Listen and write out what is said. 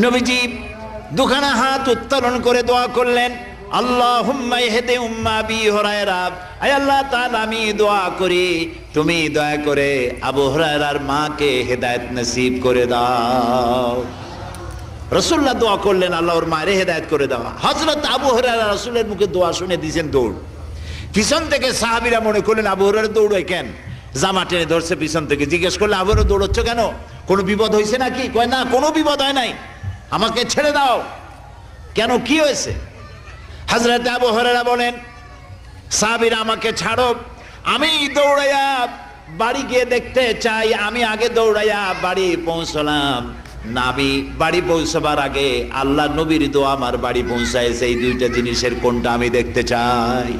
নবীজি দুখানা হাত উত্তোলন করে দোয়া করলেন, আল্লাহুম্মা ইহদি উম্মা আবি হুরায়রা, আয় আল্লাহ তাআলা আমি দোয়া করি তুমি দয়া করে আবু হুরায়রার মাকে হেদায়েত নসিব করে দাও। রাসূলুল্লাহ দোয়া করলেন আল্লাহ ওর মায়ের হেদায়েত করে দাও। হযরত আবু হুরায়রা রাসূলের মুখে দোয়া শুনে দিয়েছেন দৌড়। পিছন থেকে সাহাবীরা মনে করলেন আবু হুরায়রা দৌড়ায় কেন, জামা টেনে ধরছে পিছন থেকে। জিজ্ঞেস করলে আবু হুরায়রা দৌড়চ্ছ কেন, কোনো বিপদ হয়েছে নাকি? কয় না, কোনো বিপদ হয় নাই, আমাকে ছেড়ে দাও। কেন, কি হয়েছে? হযরত আবু হুরায়রা বলেন, সাহাবীরা আমাকে ছাড়ো, আমি দৌড়াইয়া বাড়ি গিয়ে দেখতে চাই। আমি আগে দৌড়াইয়া বাড়ি পৌঁছলাম, নাবি বাড়ি পৌঁছবার আগে আল্লাহ নবীর দোয়া আমার বাড়ি পৌঁছায়। সেই দুইটা জিনিসের কোনটা আমি দেখতে চাই।